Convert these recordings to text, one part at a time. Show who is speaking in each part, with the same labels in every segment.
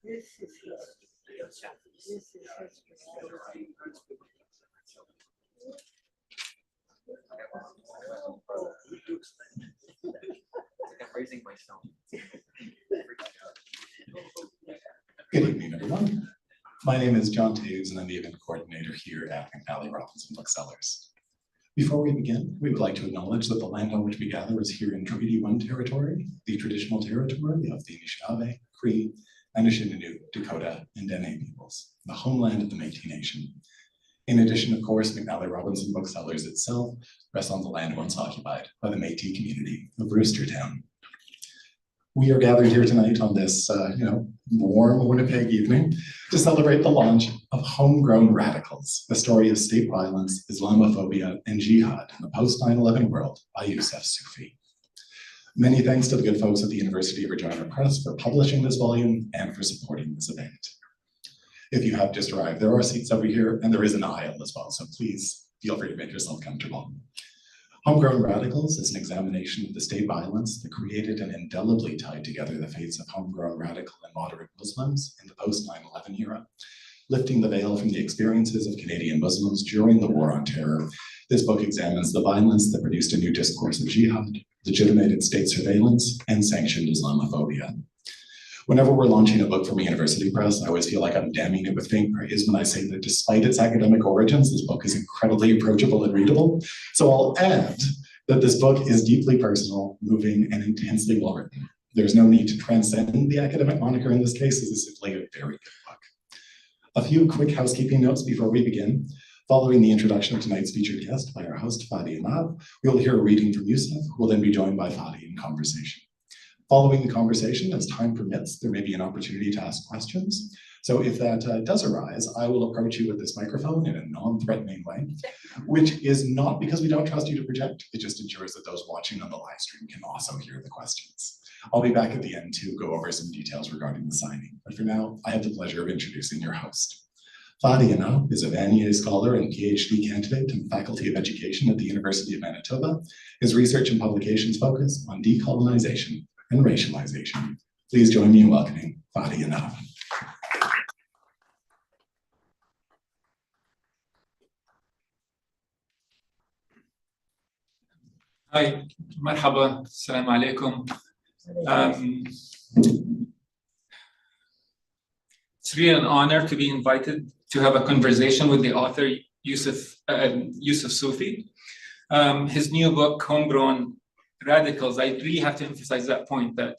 Speaker 1: This is history. This is history.
Speaker 2: I'm raising myself.
Speaker 3: Good evening, everyone. My name is John Taves, and I'm the event coordinator here at McNally Robinson Booksellers. Before we begin, we would like to acknowledge that the land on which we gather is here in Treaty 1 territory, the traditional territory of the Anishinaabe, Cree, Anishinaabe, Dakota, and Dene peoples, the homeland of the Métis Nation. In addition, of course, McNally Robinson Booksellers itself rests on the land once occupied by the Métis community of Roostertown. We are gathered here tonight on this, warm Winnipeg evening to celebrate the launch of Homegrown Radicals, a story of state violence, Islamophobia, and Jihad in the post-9/11 world by Youcef Soufi. Many thanks to the good folks at the University of Regina Press for publishing this volume and for supporting this event. If you have just arrived, there are seats over here, and there is an aisle as well, so please feel free to make yourself comfortable. Homegrown Radicals is an examination of the state violence that created and indelibly tied together the fates of homegrown radical and moderate Muslims in the post-9/11 era. Lifting the veil from the experiences of Canadian Muslims during the War on Terror, this book examines the violence that produced a new discourse of jihad, legitimated state surveillance, and sanctioned Islamophobia. Whenever we're launching a book from a university press, I always feel like I'm damning it with faint praise when I say that despite its academic origins, this book is incredibly approachable and readable. So I'll add that this book is deeply personal, moving, and intensely well written. There's no need to transcend the academic moniker in this case. This is simply a very good book. A few quick housekeeping notes before we begin. Following the introduction of tonight's featured guest by our host, Fadi Ennab, we'll hear a reading from Youcef, who will then be joined by Fadi in conversation. Following the conversation, as time permits, there may be an opportunity to ask questions. So if that does arise, I will approach you with this microphone in a non-threatening way, which is not because we don't trust you to project. It just ensures that those watching on the live stream can also hear the questions. I'll be back at the end to go over some details regarding the signing. But for now, I have the pleasure of introducing your host. Fadi Ennab is a Vanier Scholar and PhD candidate in the Faculty of Education at the University of Manitoba. His research and publications focus on decolonization and racialization. Please join me in welcoming Fadi Ennab.
Speaker 4: Hi, marhaba, assalamu alaikum. It's really an honor to be invited to have a conversation with the author, Youcef Soufi. His new book, Homegrown Radicals, I really have to emphasize that point that,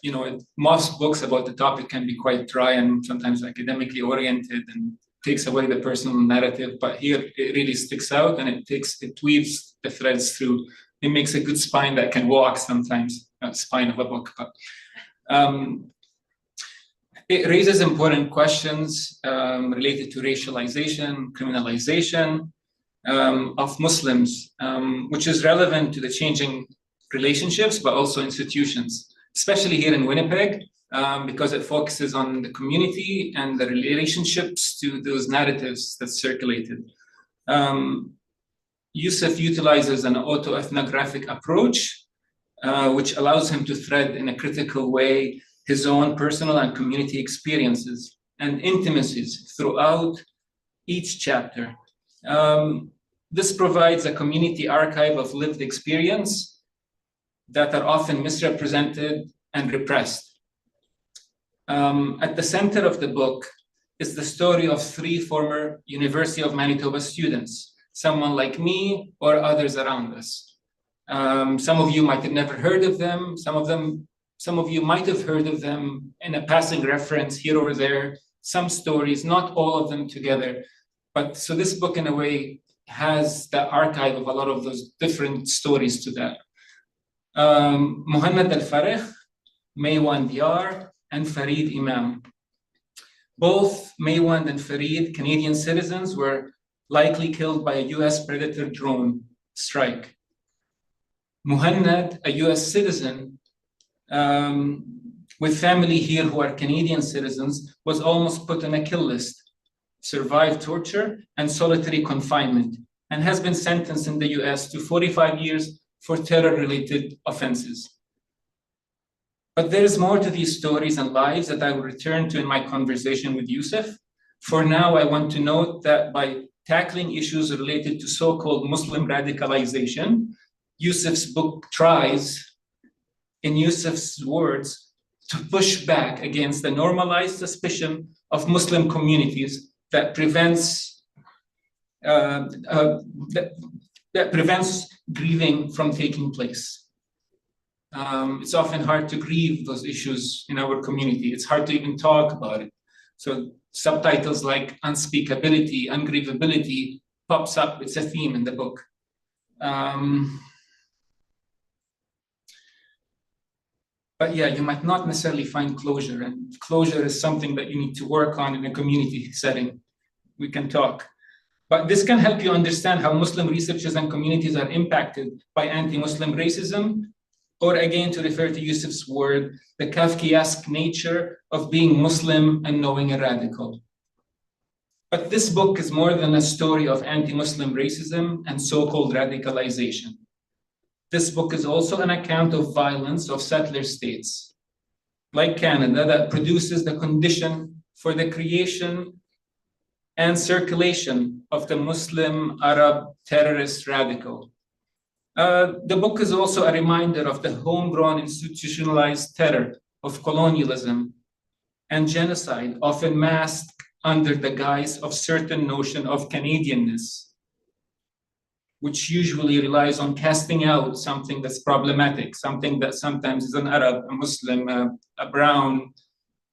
Speaker 4: most books about the topic can be quite dry and sometimes academically oriented and takes away the personal narrative, but here it really sticks out and it weaves the threads through. It makes a good spine that can walk sometimes, spine of a book. But it raises important questions related to racialization, criminalization of Muslims, which is relevant to the changing relationships, but also institutions, especially here in Winnipeg, because it focuses on the community and the relationships to those narratives that circulated. Youcef utilizes an autoethnographic approach, which allows him to thread in a critical way his own personal and community experiences and intimacies throughout each chapter. This provides a community archive of lived experience that are often misrepresented and repressed. At the center of the book is the story of 3 former University of Manitoba students, someone like me or others around us. Some of you might have never heard of them. Some of you might have heard of them in a passing reference here or there, some stories, not all of them together. But so this book in a way has the archive of a lot of those different stories to that. Muhammad Al-Farikh, Maywand Diyar, and Fadi Ennab. Both Maywand and Fadi, Canadian citizens, were likely killed by a US Predator drone strike. Muhammad, a US citizen with family here who are Canadian citizens, was almost put on a kill list, survived torture and solitary confinement, and has been sentenced in the US to 45 years for terror-related offenses. But there is more to these stories and lives that I will return to in my conversation with Youcef. For now, I want to note that by tackling issues related to so-called Muslim radicalization, Youcef's book tries, in Youcef's words, to push back against the normalized suspicion of Muslim communities that prevents grieving from taking place. It's often hard to grieve those issues in our community. It's hard to even talk about it. So subtitles like unspeakability, ungrievability pops up. It's a theme in the book. But yeah, you might not necessarily find closure, and closure is something that you need to work on in a community setting. We can talk. But this can help you understand how Muslim researchers and communities are impacted by anti-Muslim racism, or again, to refer to Youcef's word, the Kafkaesque nature of being Muslim and knowing a radical. But this book is more than a story of anti-Muslim racism and so-called radicalization. This book is also an account of violence of settler states, like Canada, that produces the condition for the creation and circulation of the Muslim Arab terrorist radical. The book is also a reminder of the homegrown institutionalized terror of colonialism and genocide, often masked under the guise of certain notion of Canadianness, which usually relies on casting out something that's problematic, something that sometimes is an Arab, a Muslim, a brown,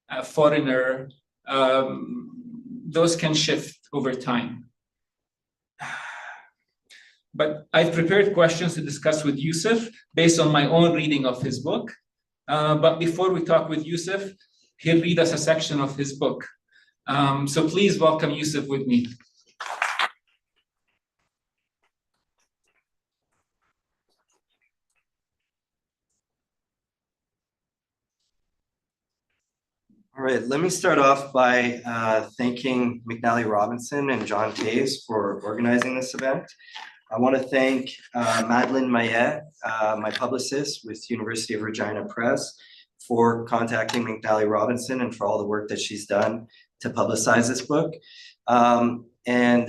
Speaker 4: a foreigner. Those can shift over time. But I've prepared questions to discuss with Youcef based on my own reading of his book. But before we talk with Youcef, he'll read us a section of his book. So please welcome Youcef with me.
Speaker 5: All right, let me start off by thanking McNally Robinson and John Taves for organizing this event. I want to thank Madeleine Mayet, my publicist with University of Regina Press, for contacting McNally Robinson and for all the work that she's done to publicize this book. And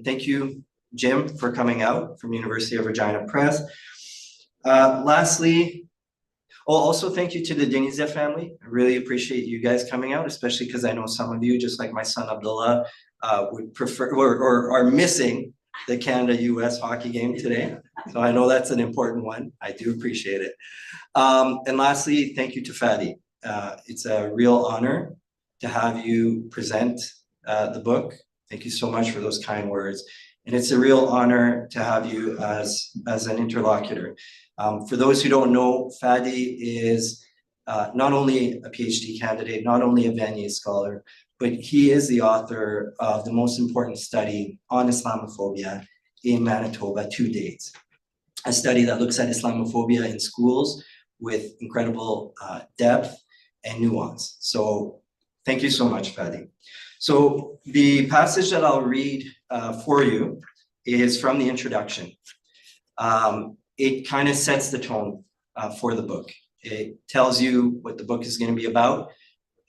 Speaker 5: thank you, Jim, for coming out from University of Regina Press. Lastly, also thank you to the Deniza family. I really appreciate you guys coming out, especially because I know some of you, just like my son Abdullah, would prefer or are missing the Canada-US hockey game today. So I know that's an important one. I do appreciate it. And lastly, thank you to Fadi. It's a real honor to have you present the book. Thank you so much for those kind words. And it's a real honor to have you as an interlocutor. For those who don't know, Fadi is not only a PhD candidate, not only a Vanier scholar, but he is the author of the most important study on Islamophobia in Manitoba to date. A study that looks at Islamophobia in schools with incredible depth and nuance. So thank you so much, Fadi. So the passage that I'll read for you is from the introduction. It kind of sets the tone for the book. It tells you what the book is going to be about.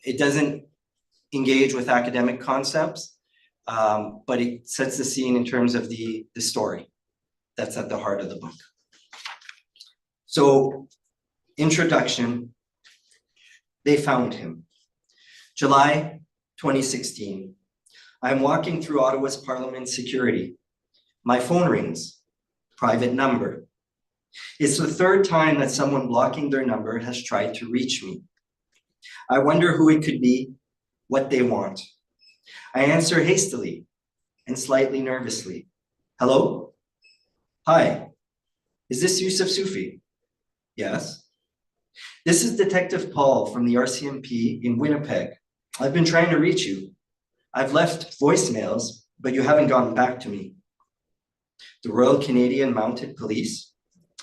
Speaker 5: It doesn't engage with academic concepts, but it sets the scene in terms of the story that's at the heart of the book. So, introduction, they found him. July 2016. I'm walking through Ottawa's Parliament security. My phone rings, private number. It's the third time that someone blocking their number has tried to reach me. I wonder who it could be, what they want. I answer hastily and slightly nervously. Hello? Hi, is this Youcef Soufi? Yes. This is Detective Paul from the RCMP in Winnipeg. I've been trying to reach you. I've left voicemails, but you haven't gotten back to me. The Royal Canadian Mounted Police?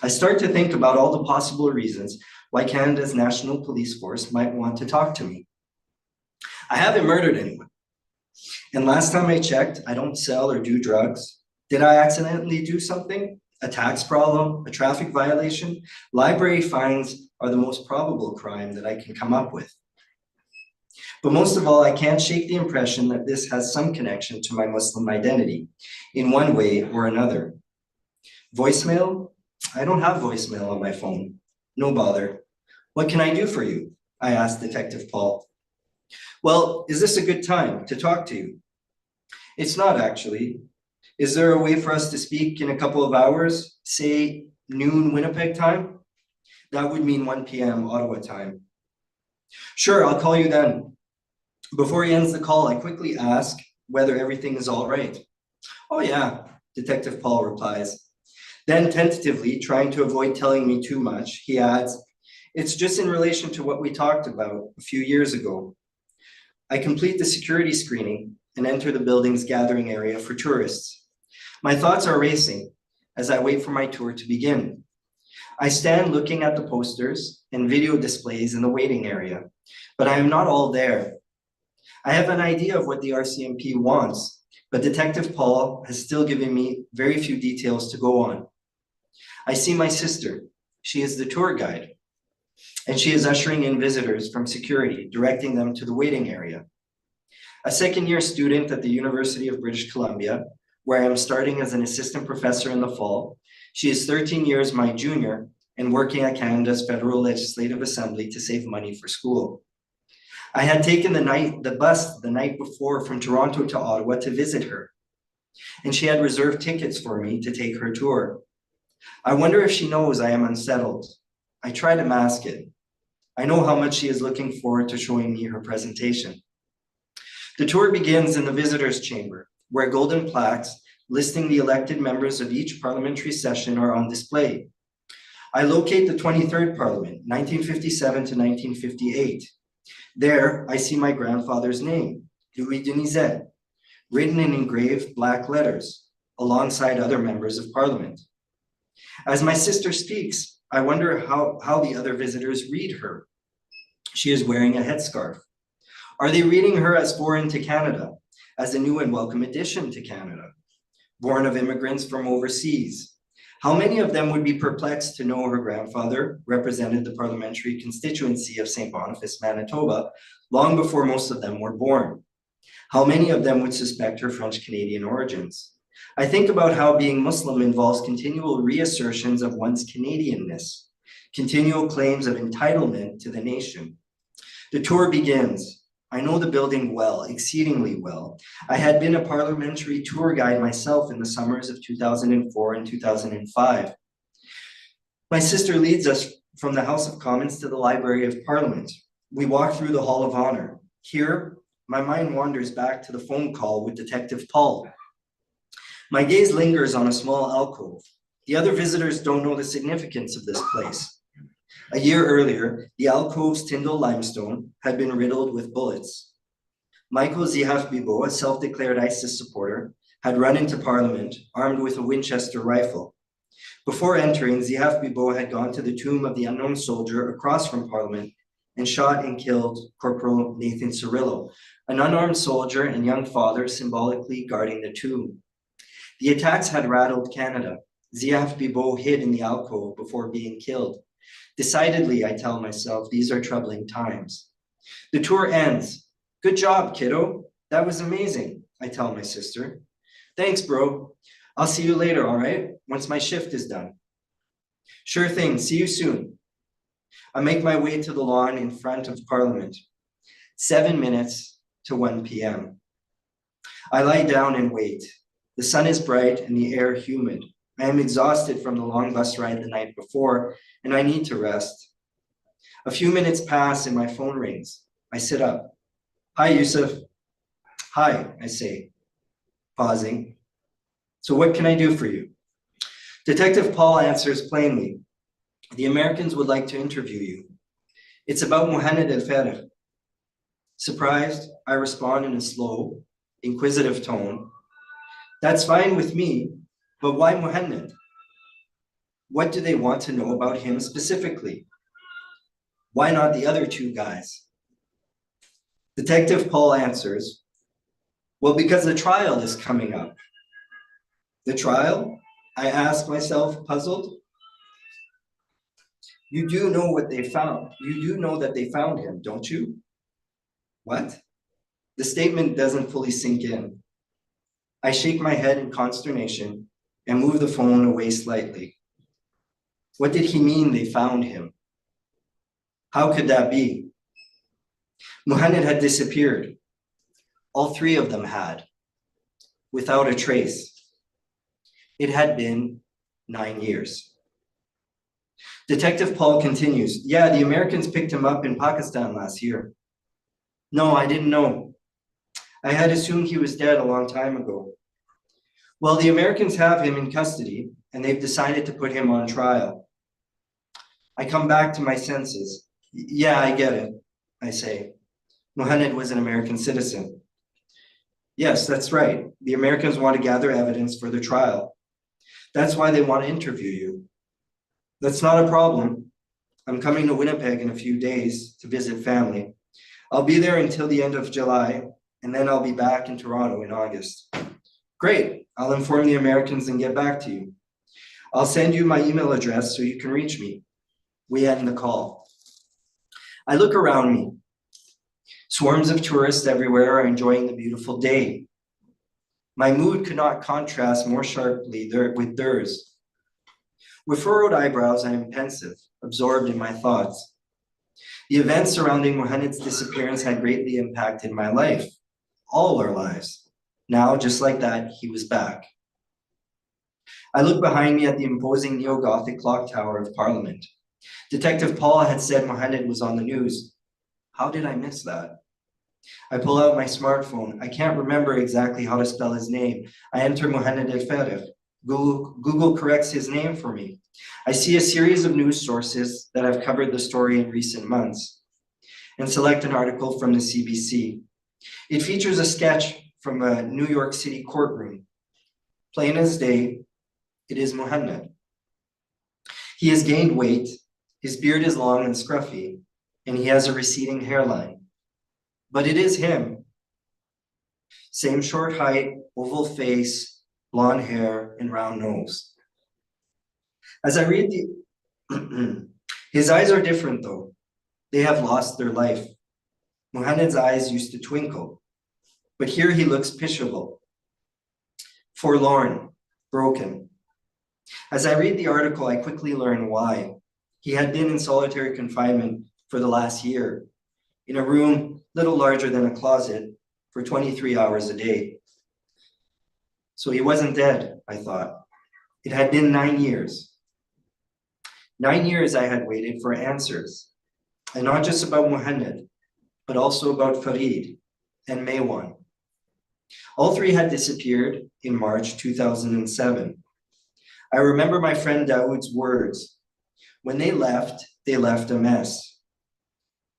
Speaker 5: I start to think about all the possible reasons why Canada's National Police Force might want to talk to me. I haven't murdered anyone. And last time I checked, I don't sell or do drugs. Did I accidentally do something? A tax problem, a traffic violation, library fines, are the most probable crime that I can come up with. But most of all, I can't shake the impression that this has some connection to my Muslim identity in one way or another. Voicemail? I don't have voicemail on my phone. No bother. What can I do for you? I asked Detective Paul. Well, is this a good time to talk to you? It's not actually. Is there a way for us to speak in a couple of hours, say noon Winnipeg time? That would mean 1 p.m. Ottawa time. Sure, I'll call you then. Before he ends the call, I quickly ask whether everything is all right. Oh yeah, Detective Paul replies. Then tentatively, trying to avoid telling me too much, he adds, it's just in relation to what we talked about a few years ago. I complete the security screening and enter the building's gathering area for tourists. My thoughts are racing as I wait for my tour to begin. I stand looking at the posters and video displays in the waiting area, but I am not all there. I have an idea of what the RCMP wants, but Detective Paul has still given me very few details to go on. I see my sister. She is the tour guide, and she is ushering in visitors from security, directing them to the waiting area. A second-year student at the University of British Columbia, where I am starting as an assistant professor in the fall, she is 13 years my junior and working at Canada's Federal Legislative Assembly to save money for school. I had taken the bus the night before from Toronto to Ottawa to visit her, and she had reserved tickets for me to take her tour. I wonder if she knows I am unsettled. I try to mask it. I know how much she is looking forward to showing me her presentation. The tour begins in the visitors' chamber, where golden plaques listing the elected members of each parliamentary session are on display. I locate the 23rd Parliament, 1957 to 1958. There, I see my grandfather's name, Louis Denisette, written in engraved black letters, alongside other members of Parliament. As my sister speaks, I wonder how the other visitors read her. She is wearing a headscarf. Are they reading her as foreign to Canada, as a new and welcome addition to Canada, born of immigrants from overseas? How many of them would be perplexed to know her grandfather represented the parliamentary constituency of St. Boniface, Manitoba, long before most of them were born? How many of them would suspect her French-Canadian origins? I think about how being Muslim involves continual reassertions of one's Canadianness, continual claims of entitlement to the nation. The tour begins. I know the building well, exceedingly well. I had been a parliamentary tour guide myself in the summers of 2004 and 2005. My sister leads us from the House of Commons to the Library of Parliament. We walk through the Hall of Honor. Here, my mind wanders back to the phone call with Detective Paul. My gaze lingers on a small alcove. The other visitors don't know the significance of this place. A year earlier, the alcove's Tyndall limestone had been riddled with bullets. Michael Jihad, a self-declared ISIS supporter, had run into Parliament armed with a Winchester rifle. Before entering, Jihad had gone to the tomb of the unknown soldier across from Parliament and shot and killed Corporal Nathan Cirillo, an unarmed soldier and young father symbolically guarding the tomb. The attacks had rattled Canada. Jihad hid in the alcove before being killed. Decidedly, I tell myself, these are troubling times. The tour ends. Good job, kiddo. That was amazing, I tell my sister. Thanks, bro. I'll see you later, all right? Once my shift is done. Sure thing, see you soon. I make my way to the lawn in front of Parliament. 7 minutes to 1 p.m. I lie down and wait. The sun is bright and the air humid. I am exhausted from the long bus ride the night before, and I need to rest. A few minutes pass and my phone rings. I sit up. Hi, Youcef. Hi, I say, pausing. So what can I do for you? Detective Paul answers plainly. The Americans would like to interview you. It's about Mohamed El-Farrikh. Surprised, I respond in a slow, inquisitive tone. That's fine with me, but why Mohamed? What do they want to know about him specifically? Why not the other two guys? Detective Paul answers, well, because the trial is coming up. The trial? I ask myself, puzzled. You do know what they found. You do know that they found him, don't you? What? The statement doesn't fully sink in. I shake my head in consternation and move the phone away slightly. What did he mean they found him? How could that be? Muhammad had disappeared. All three of them had, without a trace. It had been 9 years. Detective Paul continues, yeah, the Americans picked him up in Pakistan last year. No, I didn't know. I had assumed he was dead a long time ago. Well, the Americans have him in custody and they've decided to put him on trial. I come back to my senses. Yeah, I get it, I say. Muhammad was an American citizen. Yes, that's right. The Americans want to gather evidence for the trial. That's why they want to interview you. That's not a problem. I'm coming to Winnipeg in a few days to visit family. I'll be there until the end of July, and then I'll be back in Toronto in August. Great, I'll inform the Americans and get back to you. I'll send you my email address so you can reach me. We end the call. I look around me. Swarms of tourists everywhere are enjoying the beautiful day. My mood could not contrast more sharply with theirs. With furrowed eyebrows, I am pensive, absorbed in my thoughts. The events surrounding Muhammad's disappearance had greatly impacted my life, all our lives. Now, just like that, he was back. I look behind me at the imposing neo-Gothic clock tower of Parliament. Detective Paul had said Muhammad was on the news. How did I miss that? I pull out my smartphone. I can't remember exactly how to spell his name. I enter Muhammad al-Farih. Google corrects his name for me. I see a series of news sources that have covered the story in recent months and select an article from the CBC. It features a sketch from a New York City courtroom. Plain as day, it is Muhammad. He has gained weight, his beard is long and scruffy, and he has a receding hairline. But it is him. Same short height, oval face, blonde hair, and round nose. As I read his eyes are different though. They have lost their life. Muhammad's eyes used to twinkle, but here he looks pitiable, forlorn, broken. As I read the article, I quickly learn why. He had been in solitary confinement for the last year, in a room little larger than a closet, for 23 hours a day. So he wasn't dead, I thought. It had been 9 years. 9 years I had waited for answers, and not just about Muhammad, but also about Farid and Maywan. All three had disappeared in March 2007. I remember my friend Dawood's words. When they left a mess.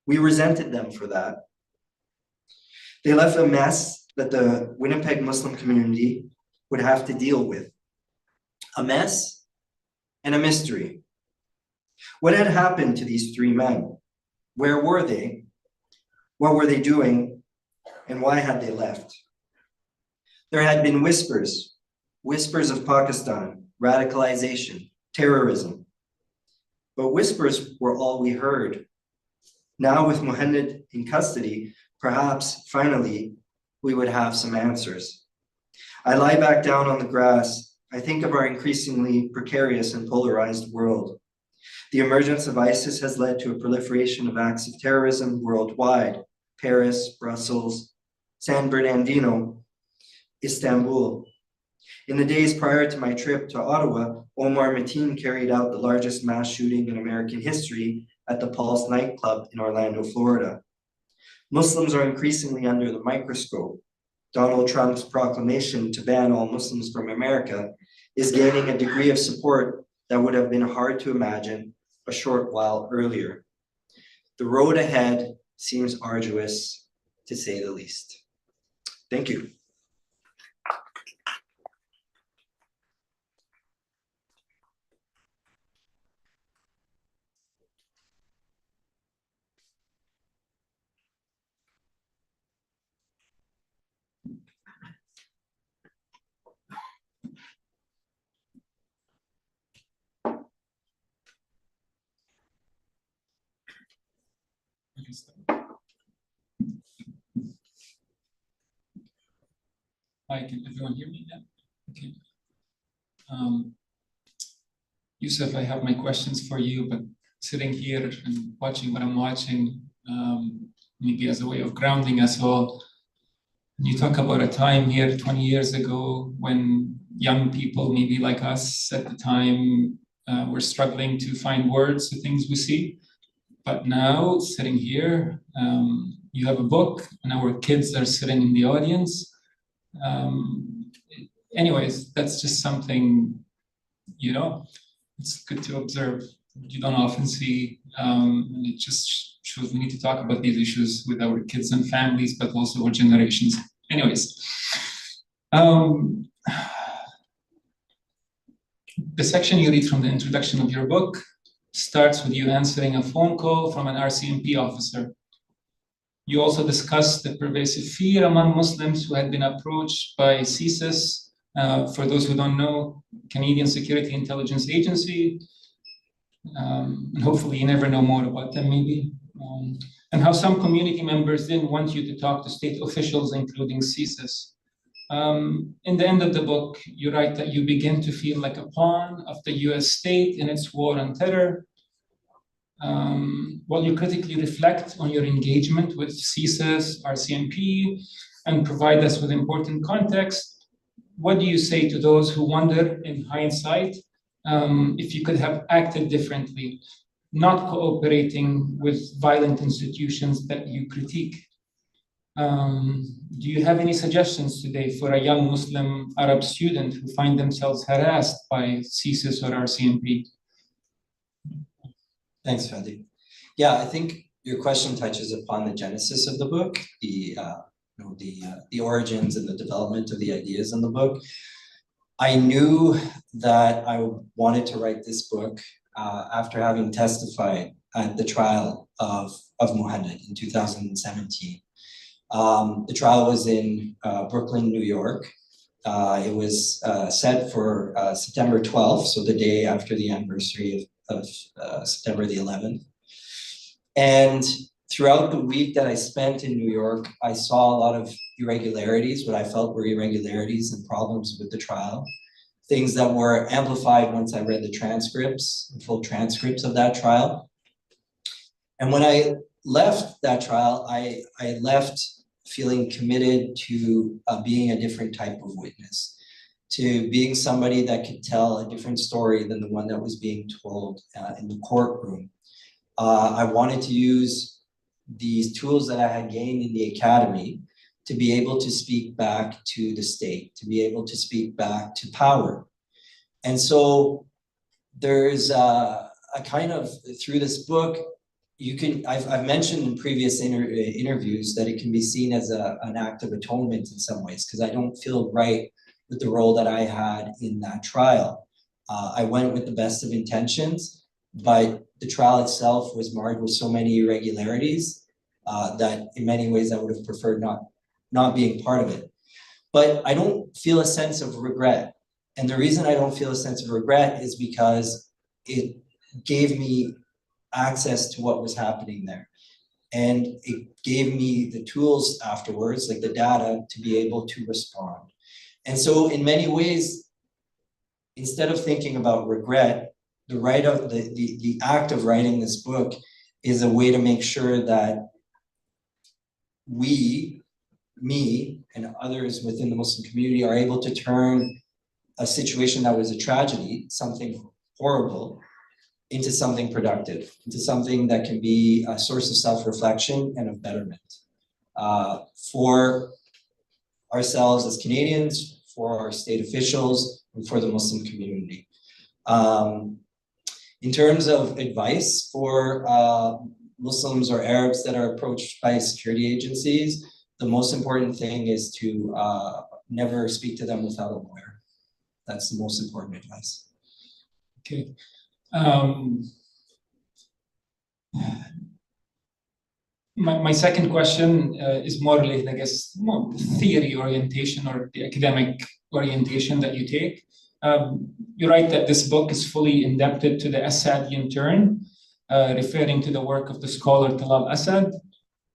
Speaker 5: We resented them for that. They left a mess that the Winnipeg Muslim community would have to deal with. A mess and a mystery. What had happened to these three men? Where were they? What were they doing? And why had they left? There had been whispers of Pakistan, radicalization, terrorism. But whispers were all we heard. Now with Muhammad in custody, perhaps finally we would have some answers. I lie back down on the grass. I think of our increasingly precarious and polarized world. The emergence of ISIS has led to a proliferation of acts of terrorism worldwide. Paris, Brussels, San Bernardino, Istanbul. In the days prior to my trip to Ottawa, Omar Mateen carried out the largest mass shooting in American history at the Pulse nightclub in Orlando, Florida. Muslims are increasingly under the microscope. Donald Trump's proclamation to ban all Muslims from America is gaining a degree of support that would have been hard to imagine a short while earlier. The road ahead seems arduous, to say the least. Thank you.
Speaker 4: can start. Hi, can everyone hear me now? Okay. Youcef, I have my questions for you, but sitting here and watching what I'm watching, maybe as a way of grounding us all, you talk about a time here 20 years ago when young people, maybe like us at the time, were struggling to find words to things we see. But now, sitting here, you have a book, and our kids are sitting in the audience. Anyways, that's just something, you know, it's good to observe. You don't often see, and it just shows we need to talk about these issues with our kids and families, but also with generations. Anyways, the section you read from the introduction of your book starts with you answering a phone call from an RCMP officer. You also discuss the pervasive fear among Muslims who had been approached by CSIS, for those who don't know, Canadian Security Intelligence Agency, and hopefully you never know more about them maybe, and how some community members didn't want you to talk to state officials, including CSIS. In the end of the book, you write that you begin to feel like a pawn of the US state in its war on terror. While you critically reflect on your engagement with CSIS, RCMP, and provide us with important context, what do you say to those who wonder, in hindsight, if you could have acted differently, not cooperating with violent institutions that you critique? Do you have any suggestions today for a young Muslim Arab student who find themselves harassed by CSIS or RCMP?
Speaker 5: Thanks, Fadi. Yeah, I think your question touches upon the genesis of the book, the origins and the development of the ideas in the book. I knew that I wanted to write this book after having testified at the trial of Muhammad in 2017. The trial was in Brooklyn, New York. It was set for September 12th, so the day after the anniversary of September the 11th. And throughout the week that I spent in New York, I saw a lot of irregularities, what I felt were irregularities and problems with the trial, things that were amplified once I read the transcripts, the full transcripts of that trial. And when I left that trial, I left feeling committed to being a different type of witness, to being somebody that could tell a different story than the one that was being told in the courtroom. I wanted to use these tools that I had gained in the academy to be able to speak back to the state, to be able to speak back to power. And so there's a kind of, through this book, I've mentioned in previous interviews that it can be seen as an act of atonement in some ways, because I don't feel right with the role that I had in that trial. I went with the best of intentions, but the trial itself was marred with so many irregularities that in many ways I would have preferred not being part of it. But I don't feel a sense of regret. And the reason I don't feel a sense of regret is because it gave me access to what was happening there. And it gave me the tools afterwards, like the data, to be able to respond. And so in many ways, instead of thinking about regret, the act of writing this book is a way to make sure that me, and others within the Muslim community are able to turn a situation that was a tragedy, something horrible, into something productive, into something that can be a source of self-reflection and of betterment for ourselves as Canadians, for our state officials, and for the Muslim community. In terms of advice for Muslims or Arabs that are approached by security agencies, the most important thing is to never speak to them without a lawyer. That's the most important advice.
Speaker 4: Okay. My second question is more related, I guess, more theory orientation or the academic orientation that you take. You write that this book is fully indebted to the Assadian turn. referring to the work of the scholar Talal Asad,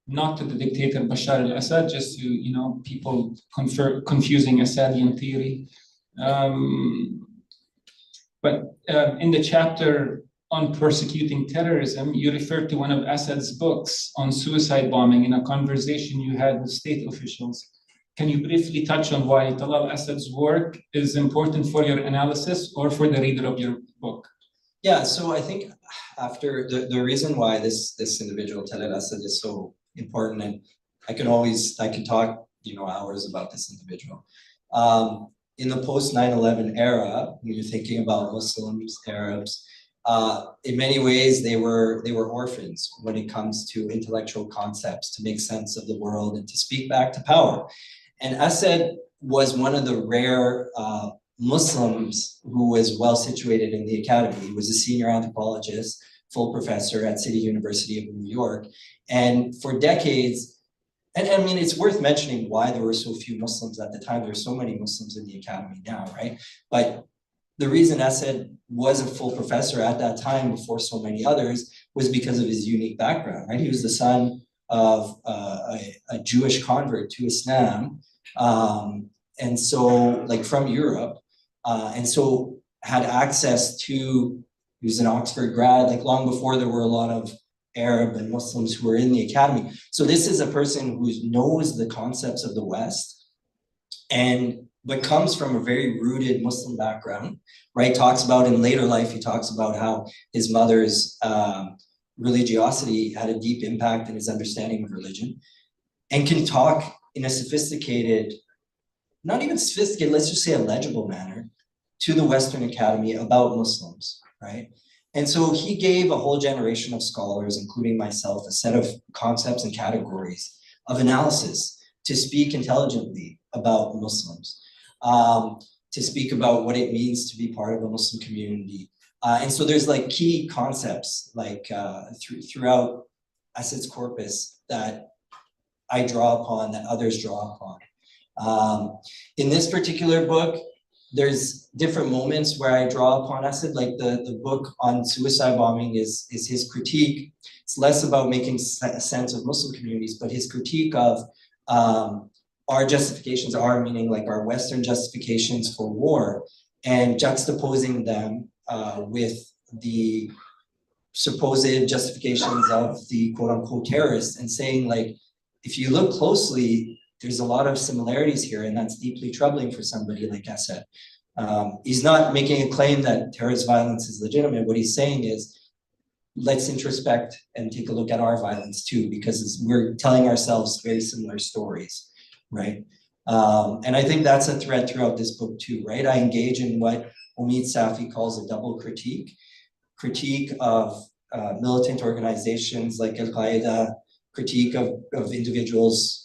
Speaker 4: not to the dictator Bashar al-Assad, just to, people confusing Assadian theory. But in the chapter on persecuting terrorism, you referred to one of Assad's books on suicide bombing in a conversation you had with state officials. Can you briefly touch on why Talal Assad's work is important for your analysis or for the reader of your book?
Speaker 5: Yeah, so I think after the reason why this individual, Talal Assad, is so important, and I could talk, hours about this individual. In the post 9/11 era, when you're thinking about Muslims, Arabs, in many ways they were orphans when it comes to intellectual concepts to make sense of the world and to speak back to power. And Assad was one of the rare Muslims who was well situated in the academy. He was a senior anthropologist, full professor at City University of New York. And for decades, and I mean, it's worth mentioning why there were so few Muslims at the time. There are so many Muslims in the academy now, right? But the reason Assad was a full professor at that time before so many others was because of his unique background, right? He was the son of a Jewish convert to Islam, and so like from Europe, and so had access to, he was an Oxford grad, like long before there were a lot of Arab and Muslims who were in the academy. So this is a person who knows the concepts of the West, but comes from a very rooted Muslim background, right? Talks about in later life, he talks about how his mother's religiosity had a deep impact in his understanding of religion, and can talk in a sophisticated, not even sophisticated, let's just say a legible manner to the Western Academy about Muslims, right? And so he gave a whole generation of scholars, including myself, a set of concepts and categories of analysis to speak intelligently about Muslims, to speak about what it means to be part of a Muslim community. And so there's like key concepts like throughout Assad's corpus that I draw upon, that others draw upon. In this particular book, there's different moments where I draw upon Assad, like the book on suicide bombing is his critique. It's less about making sense of Muslim communities, but his critique of our justifications, our meaning like our Western justifications for war, and juxtaposing them with the supposed justifications of the quote unquote terrorists, and saying like, if you look closely, there's a lot of similarities here, and that's deeply troubling for somebody like Assad. He's not making a claim that terrorist violence is legitimate. What he's saying is, let's introspect and take a look at our violence too, because we're telling ourselves very similar stories, right? And I think that's a thread throughout this book too, right? I engage in what Youcef Soufi calls a double critique of militant organizations like Al-Qaeda, critique of individuals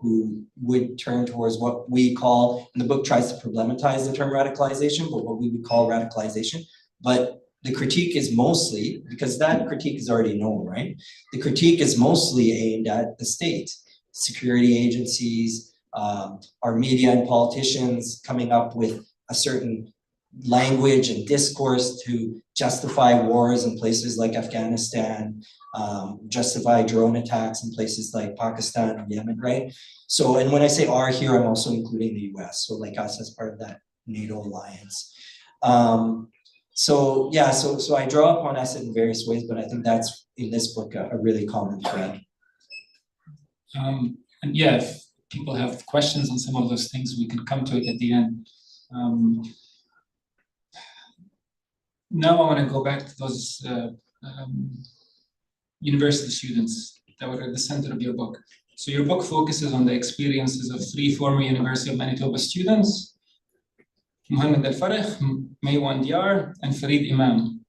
Speaker 5: who would turn towards what we call, and the book tries to problematize the term radicalization, but what we would call radicalization. But the critique is mostly, because that critique is already known, right? The critique is mostly aimed at the state, security agencies, our media and politicians coming up with a certain language and discourse to justify wars in places like Afghanistan, justify drone attacks in places like Pakistan and Yemen, right? So, and when I say our here, I'm also including the US, so like us as part of that NATO alliance. So yeah, so I draw upon Assad in various ways, but I think that's in this book a really common thread.
Speaker 4: And yeah, if people have questions on some of those things, we can come to it at the end. Now I want to go back to those university students that were at the center of your book. So your book focuses on the experiences of 3 former University of Manitoba students, Mohamed Al-Farikh, Maywan Diyar, and Farid Imam.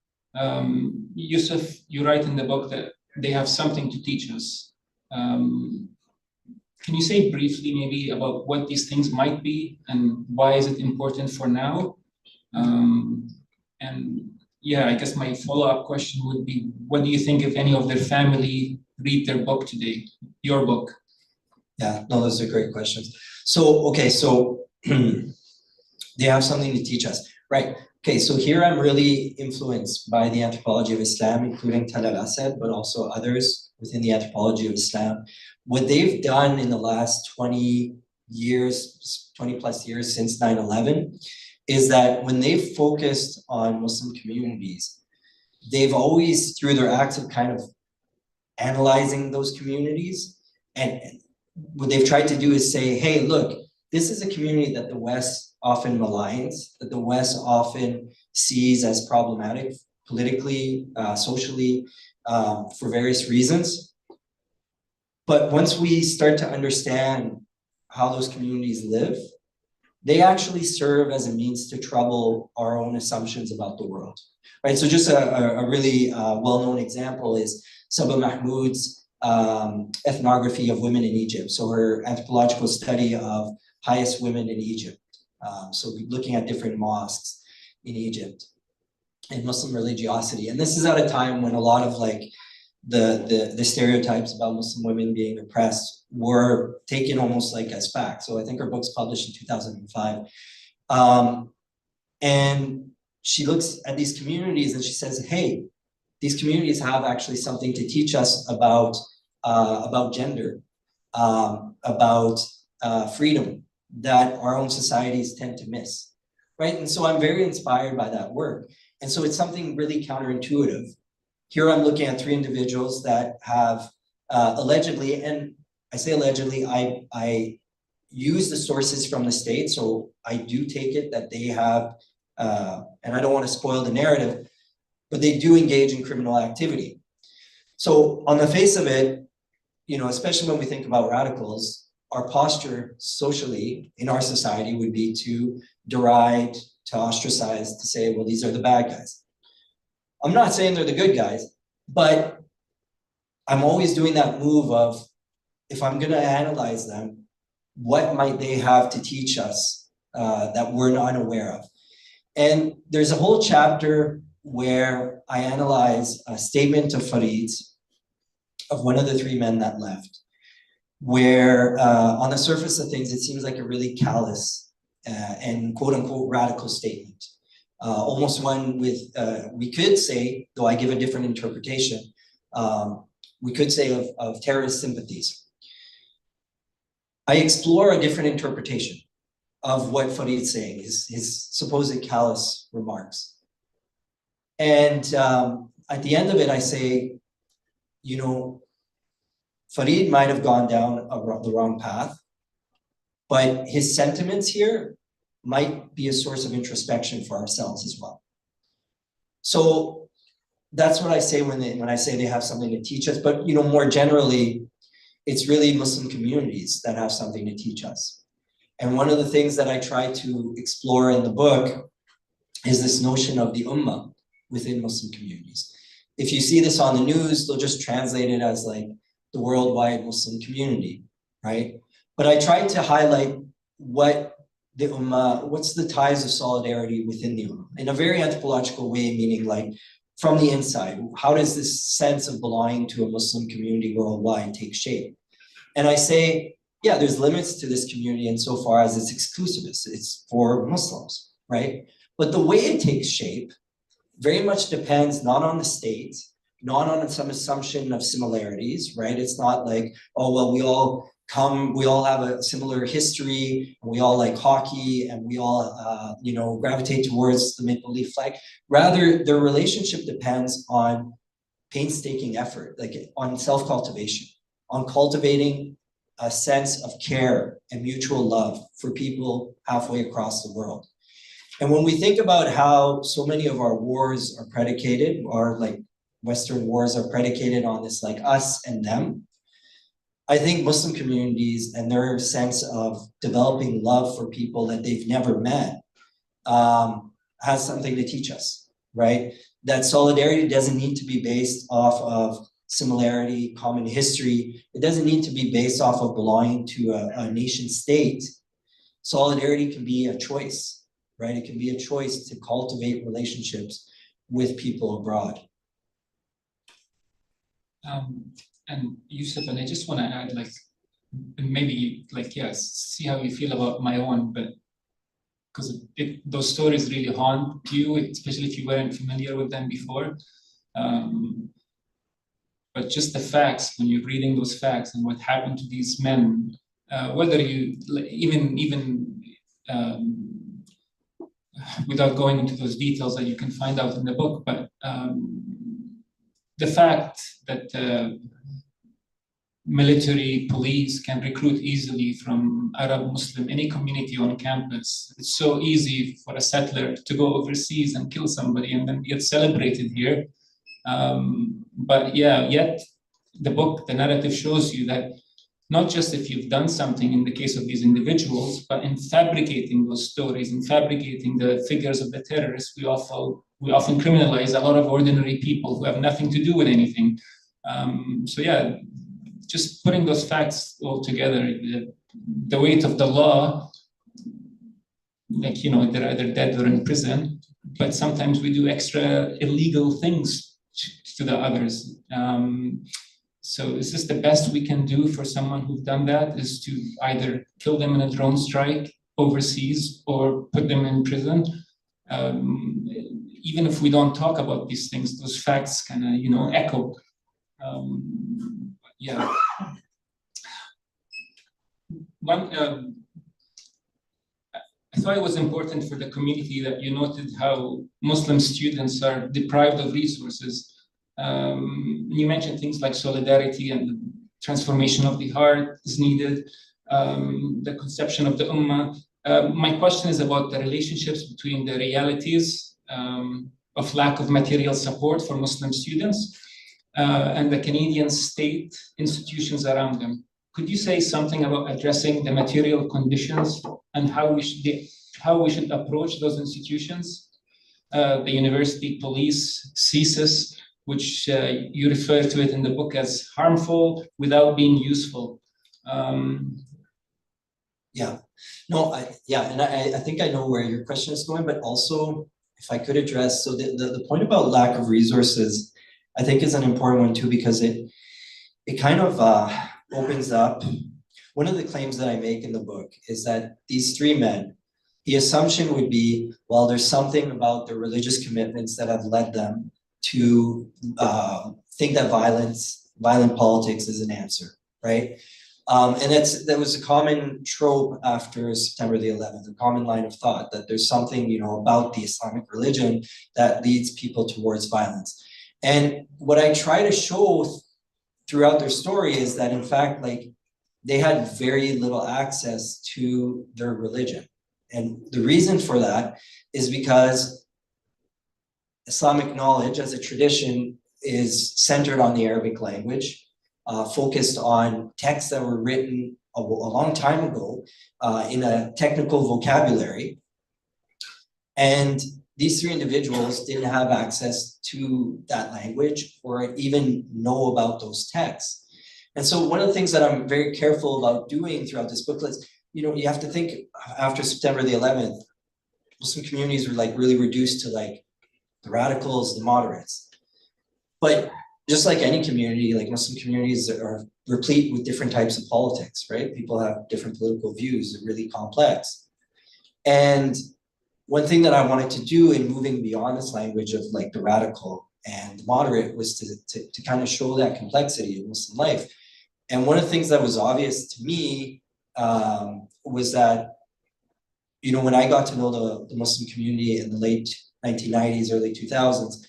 Speaker 4: Youcef, you write in the book that they have something to teach us. Can you say briefly maybe about what these things might be and why is it important for now? And yeah, I guess my follow-up question would be, what do you think if any of their family read their book today, your book?
Speaker 5: Yeah, no, those are great questions. So, okay, so they have something to teach us. Right. Okay, so here I'm really influenced by the anthropology of Islam, including Tal al-Asad, but also others within the anthropology of Islam. What they've done in the last 20 years, 20 plus years since 9/11, is that when they've focused on Muslim communities, they've always, through their acts of kind of analyzing those communities, and what they've tried to do is say, hey, look, this is a community that the West often maligns, that the West often sees as problematic politically, socially, for various reasons. But once we start to understand how those communities live, they actually serve as a means to trouble our own assumptions about the world, right? So just a really well-known example is Saba Mahmoud's ethnography of women in Egypt. So her anthropological study of highest women in Egypt. So looking at different mosques in Egypt and Muslim religiosity. And this is at a time when a lot of like the stereotypes about Muslim women being oppressed were taken almost like as fact. So I think her book's published in 2005. And she looks at these communities and she says, hey, these communities have actually something to teach us about gender, about freedom that our own societies tend to miss, right? And so I'm very inspired by that work. And so it's something really counterintuitive. Here I'm looking at 3 individuals that have allegedly, and I say allegedly, I use the sources from the state, so I do take it that they have, and I don't want to spoil the narrative, but they do engage in criminal activity. So on the face of it, you know, especially when we think about radicals, our posture socially in our society would be to deride, to ostracize, to say, well, these are the bad guys. I'm not saying they're the good guys, but I'm always doing that move of, if I'm going to analyze them, what might they have to teach us that we're not aware of? And there's a whole chapter where I analyze a statement of Farid's, of one of the 3 men that left, where on the surface of things, it seems like a really callous and quote unquote radical statement. Almost one with, we could say, though I give a different interpretation, we could say of terrorist sympathies. I explore a different interpretation of what Farid's saying, his supposed callous remarks. And at the end of it, I say, you know, Farid might have gone down the wrong path, but his sentiments here might be a source of introspection for ourselves as well. So that's what I say when I say they have something to teach us. But you know, more generally, it's really Muslim communities that have something to teach us. And one of the things that I try to explore in the book is this notion of the ummah within Muslim communities. If you see this on the news, they'll just translate it as like the worldwide Muslim community, right? But I tried to highlight what the ummah, what's the ties of solidarity within the ummah in a very anthropological way, meaning like from the inside, how does this sense of belonging to a Muslim community worldwide take shape? And I say, yeah, there's limits to this community insofar as it's exclusivist, it's for Muslims, right? But the way it takes shape very much depends not on the state, not on some assumption of similarities, right? It's not like, oh, well, we all have a similar history, and we all like hockey, and we all, you know, gravitate towards the Maple Leaf flag. Rather, their relationship depends on painstaking effort, like on self-cultivation, on cultivating a sense of care and mutual love for people halfway across the world. And when we think about how so many of our wars are predicated, or like Western wars are predicated on this like us and them, I think Muslim communities and their sense of developing love for people that they've never met has something to teach us, right? That solidarity doesn't need to be based off of similarity, common history. It doesn't need to be based off of belonging to a nation state. Solidarity can be a choice, right? It can be a choice to cultivate relationships with people abroad.
Speaker 4: And Youcef, and I just want to add, like, maybe, like, yes, see how you feel about my own, but because those stories really haunt you, especially if you weren't familiar with them before. But just the facts, when you're reading those facts and what happened to these men, whether you even without going into those details that you can find out in the book, but the fact that military police can recruit easily from Arab, Muslim, any community on campus. It's so easy for a settler to go overseas and kill somebody and then get celebrated here. But yeah, yet the book, the narrative shows you that not just if you've done something in the case of these individuals, but in fabricating those stories and fabricating the figures of the terrorists, we often criminalize a lot of ordinary people who have nothing to do with anything. So yeah, just putting those facts all together, the weight of the law, like, you know, they're either dead or in prison, but sometimes we do extra illegal things to the others. So is this the best we can do for someone who's done that, is to either kill them in a drone strike overseas or put them in prison? Even if we don't talk about these things, those facts kind of, you know, echo. Yeah. I thought it was important for the community that you noted how Muslim students are deprived of resources. You mentioned things like solidarity and the transformation of the heart is needed, the conception of the ummah. My question is about the relationships between the realities of lack of material support for Muslim students and the Canadian state institutions around them. Could you say something about addressing the material conditions and how we should approach those institutions? The university, police, CSIS, which you refer to it in the book as harmful without being useful.
Speaker 5: Yeah, no, I think I know where your question is going, but also if I could address, so the point about lack of resources, I think is an important one too, because it kind of opens up. One of the claims that I make in the book is that these three men, the assumption would be, well, there's something about their religious commitments that have led them to think that violent politics is an answer, right? And that was a common trope after September the 11th, a common line of thought that there's something, you know, about the Islamic religion that leads people towards violence. And what I try to show throughout their story is that, in fact, like, they had very little access to their religion. And the reason for that is because Islamic knowledge as a tradition is centered on the Arabic language, focused on texts that were written a long time ago in a technical vocabulary. And these three individuals didn't have access to that language or even know about those texts. And so one of the things that I'm very careful about doing throughout this booklet is, you know, you have to think after September the 11th, Muslim communities were like really reduced to like the radicals, the moderates. But just like any community, like Muslim communities are replete with different types of politics, right? People have different political views, they're really complex. And one thing that I wanted to do in moving beyond this language of like the radical and the moderate was to kind of show that complexity of Muslim life. And one of the things that was obvious to me was that, you know, when I got to know the Muslim community in the late 1990s, early 2000s,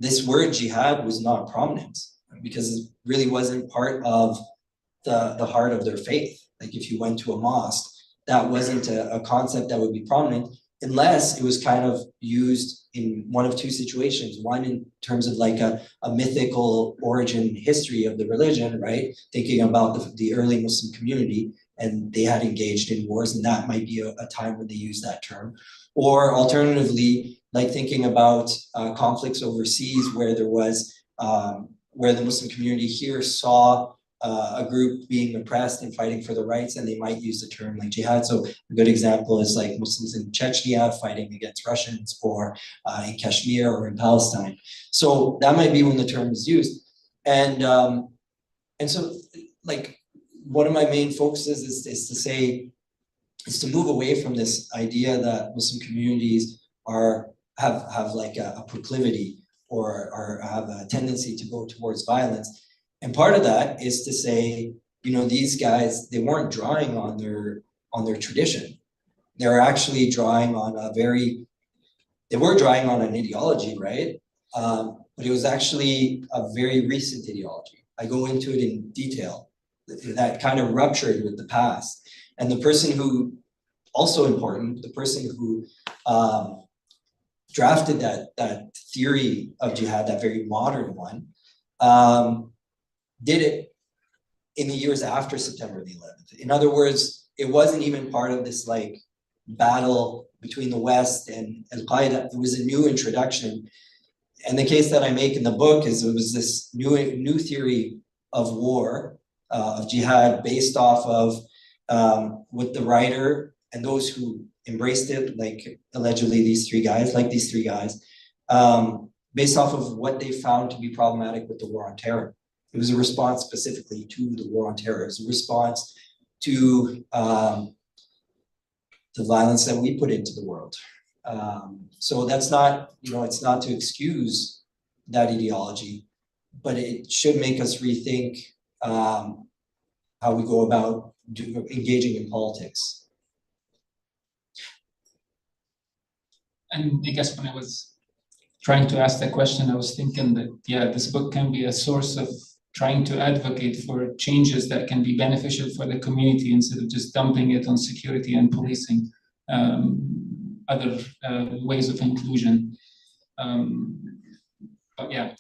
Speaker 5: this word jihad was not prominent because it really wasn't part of the heart of their faith. Like if you went to a mosque, that wasn't a concept that would be prominent unless it was kind of used in one of two situations. One in terms of like a mythical origin history of the religion, right? Thinking about the early Muslim community and they had engaged in wars, and that might be a time when they use that term. Or alternatively, like thinking about conflicts overseas where there was, where the Muslim community here saw a group being oppressed and fighting for the rights, and they might use the term like jihad. So a good example is like Muslims in Chechnya fighting against Russians, or in Kashmir or in Palestine. So that might be when the term is used. And so like one of my main focuses is to say, is to move away from this idea that Muslim communities have like a proclivity or have a tendency to go towards violence. And part of that is to say, these guys, they weren't drawing on their tradition. They're actually drawing on they were drawing on an ideology, right? But it was actually a very recent ideology. I go into it in detail, that kind of ruptured with the past. And the person who, also important, the person who drafted that theory of jihad, that very modern one, did it in the years after September the 11th. In other words, it wasn't even part of this like battle between the West and Al-Qaeda. It was a new introduction. And the case that I make in the book is it was this new theory of war, of jihad, based off of what the writer and those who embraced it, like allegedly these three guys, based off of what they found to be problematic with the war on terror. It was a response specifically to the war on terror. It was a response to the violence that we put into the world. So that's not, it's not to excuse that ideology, but it should make us rethink how we go about engaging in politics.
Speaker 4: And I guess when I was trying to ask that question, I was thinking that, yeah, this book can be a source of trying to advocate for changes that can be beneficial for the community instead of just dumping it on security and policing, other ways of inclusion. But yeah,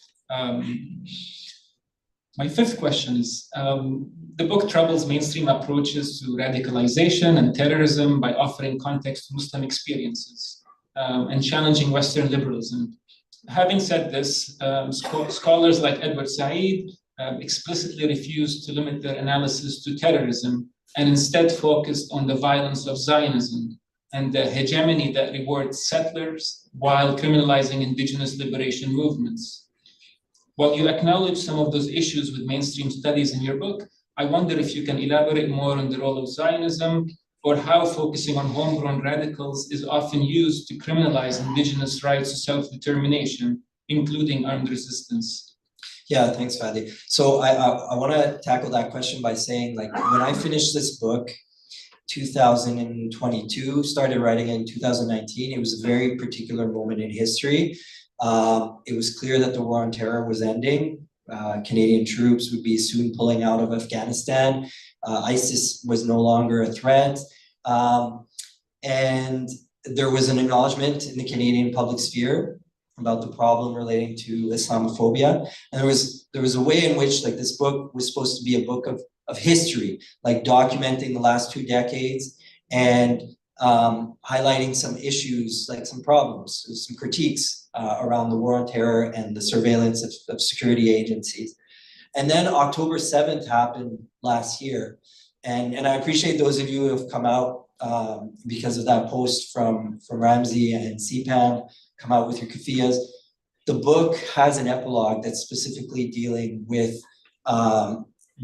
Speaker 4: my fifth question is, the book troubles mainstream approaches to radicalization and terrorism by offering context to Muslim experiences and challenging Western liberalism. Having said this, scholars like Edward Said explicitly refused to limit their analysis to terrorism and instead focused on the violence of Zionism and the hegemony that rewards settlers while criminalizing indigenous liberation movements. While you acknowledge some of those issues with mainstream studies in your book, I wonder if you can elaborate more on the role of Zionism or how focusing on homegrown radicals is often used to criminalize indigenous rights to self-determination, including armed resistance.
Speaker 5: Yeah, thanks, Fadi. So I want to tackle that question by saying, like, when I finished this book, 2022, started writing in 2019, it was a very particular moment in history. It was clear that the war on terror was ending. Canadian troops would be soon pulling out of Afghanistan. ISIS was no longer a threat. And there was an acknowledgement in the Canadian public sphere about the problem relating to Islamophobia. And there was a way in which, like, this book was supposed to be a book of history, like documenting the last 2 decades and highlighting some issues, like some problems, some critiques around the war on terror and the surveillance of security agencies. And then October 7th happened last year. And I appreciate those of you who have come out because of that post from Ramsey and CPAN, come out with your kafiyas. The book has an epilogue that's specifically dealing with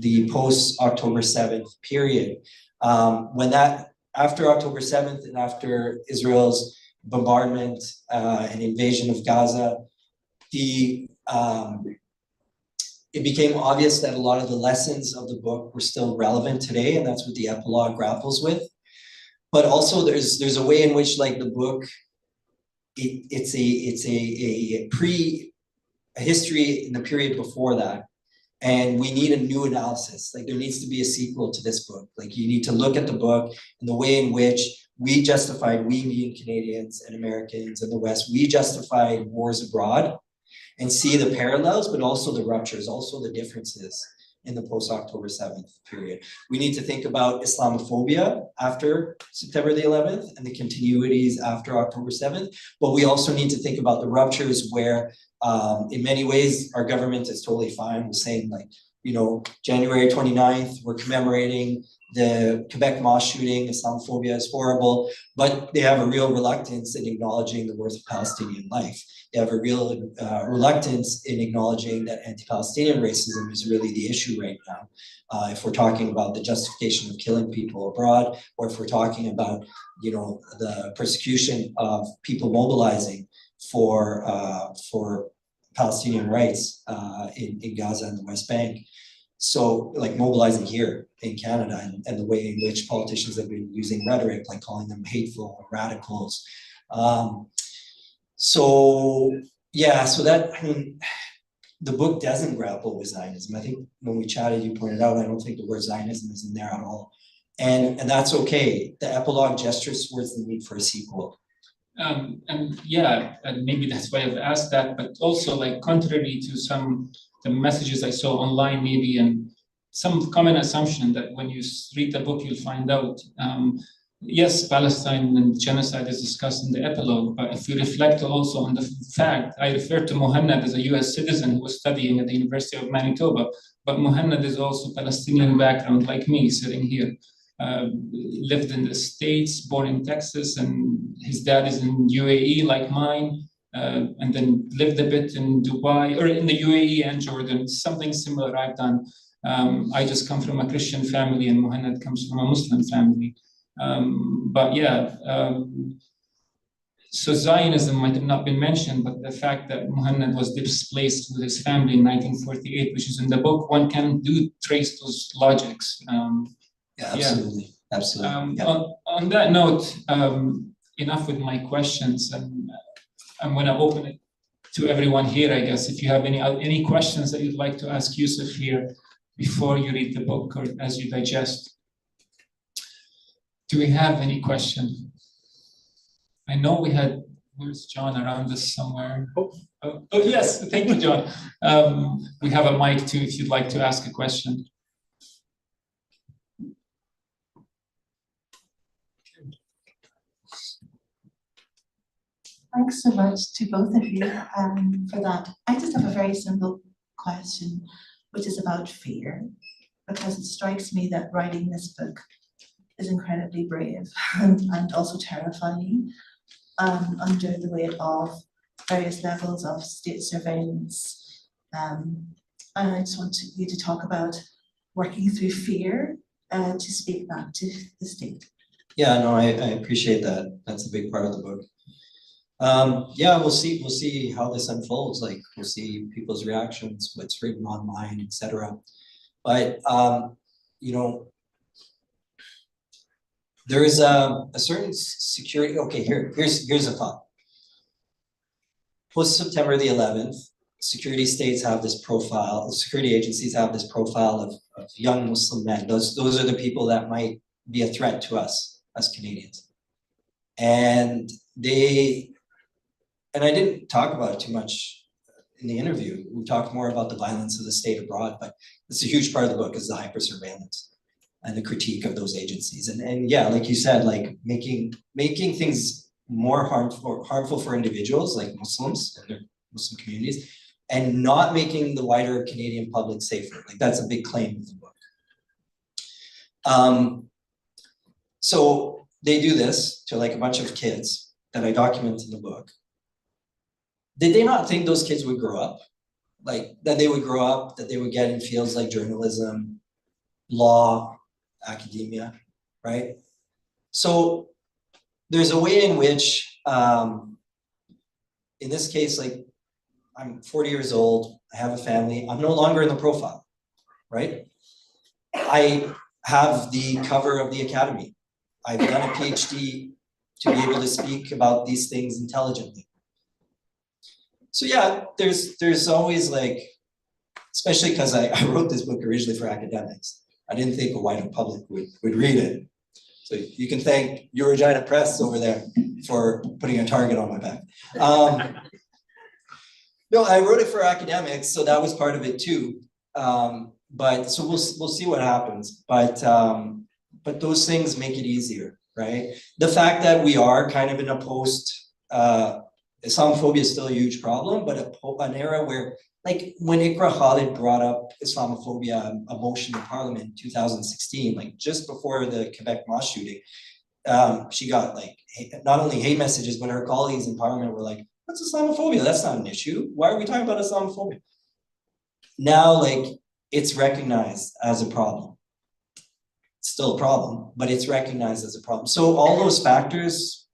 Speaker 5: the post-October 7th period. After October 7th and after Israel's bombardment and invasion of Gaza, it became obvious that a lot of the lessons of the book were still relevant today, and that's what the epilogue grapples with. But also there's a way in which, like, the book, it's a history in the period before that. And we need a new analysis. Like, there needs to be a sequel to this book. Like, you need to look at the book and the way in which we being Canadians and Americans in the West, we justified wars abroad and see the parallels, but also the ruptures, also the differences in the post-October 7th period. We need to think about Islamophobia after September the 11th and the continuities after October 7th, but we also need to think about the ruptures where in many ways our government is totally fine with saying, like, January 29th, we're commemorating the Quebec mosque shooting, Islamophobia is horrible, but they have a real reluctance in acknowledging the worth of Palestinian life. They have a real reluctance in acknowledging that anti-Palestinian racism is really the issue right now. If we're talking about the justification of killing people abroad, or if we're talking about, you know, the persecution of people mobilizing for Palestinian rights in Gaza and the West Bank. So, like mobilizing here in Canada, and the way in which politicians have been using rhetoric, like calling them hateful or radicals. So yeah, so that, I mean, the book doesn't grapple with Zionism. I think when we chatted, you pointed out, I don't think the word Zionism is in there at all. And that's okay. The epilogue gestures towards the need for a sequel.
Speaker 4: And yeah, and maybe that's why I've asked that, but also like contrary to the messages I saw online, maybe, and some common assumption that when you read the book, you'll find out. Yes, Palestine and genocide is discussed in the epilogue, but if you reflect also on the fact, I refer to Mohannad as a US citizen who was studying at the University of Manitoba, but Mohannad is also Palestinian background like me sitting here. Lived in the States, born in Texas, and his dad is in UAE like mine, and then lived a bit in Dubai, or in the UAE and Jordan, something similar I've done. I just come from a Christian family and Mohannad comes from a Muslim family. But yeah, so Zionism might have not been mentioned, but the fact that Mohannad was displaced with his family in 1948, which is in the book, one can trace those logics.
Speaker 5: Yeah, absolutely, absolutely. Yeah.
Speaker 4: On that note, enough with my questions, and I'm going to open it to everyone here, I guess. If you have any questions that you'd like to ask Youcef here before you read the book or as you digest. Do we have any question? I know we had, where's John around us somewhere? Oh, yes, thank you, John. We have a mic too, if you'd like to ask a question.
Speaker 1: Thanks so much to both of you for that. I just have a very simple question, which is about fear, because it strikes me that writing this book is incredibly brave and also terrifying under the weight of various levels of state surveillance. And I just want you to talk about working through fear to speak back to the state.
Speaker 5: Yeah, no, I appreciate that. That's a big part of the book. Yeah, we'll see how this unfolds. Like, we'll see people's reactions, what's written online, etc. But you know, there is a certain security. Okay, here's a thought. Post September the 11th, security states have this profile. Security agencies have this profile of young Muslim men. Those are the people that might be a threat to us as Canadians. And I didn't talk about it too much in the interview. We talked more about the violence of the state abroad, but it's a huge part of the book is the hyper-surveillance and the critique of those agencies. And yeah, like you said, like making things more harmful for individuals like Muslims and their Muslim communities, and not making the wider Canadian public safer. Like, that's a big claim of the book. So they do this to like a bunch of kids that I document in the book. Did they not think those kids would grow up? Like, that they would grow up, that they would get in fields like journalism, law, academia, right? So there's a way in which, in this case, like, I'm 40 years old, I have a family, I'm no longer in the profile, right? I have the cover of the academy. I've done a PhD to be able to speak about these things intelligently. So yeah, there's always, like, especially because I wrote this book originally for academics. I didn't think a wider public would read it. So you can thank your Regina Press over there for putting a target on my back. No, I wrote it for academics, so that was part of it too. But so we'll see what happens. But those things make it easier, right? The fact that we are kind of in a post Islamophobia is still a huge problem, but an era where, like when Ikra Khalid brought up Islamophobia, a motion in Parliament in 2016, like just before the Quebec mosque shooting, she got like not only hate messages, but her colleagues in Parliament were like, "What's Islamophobia? That's not an issue. Why are we talking about Islamophobia?" Now, like it's recognized as a problem. It's still a problem, but it's recognized as a problem. So all those factors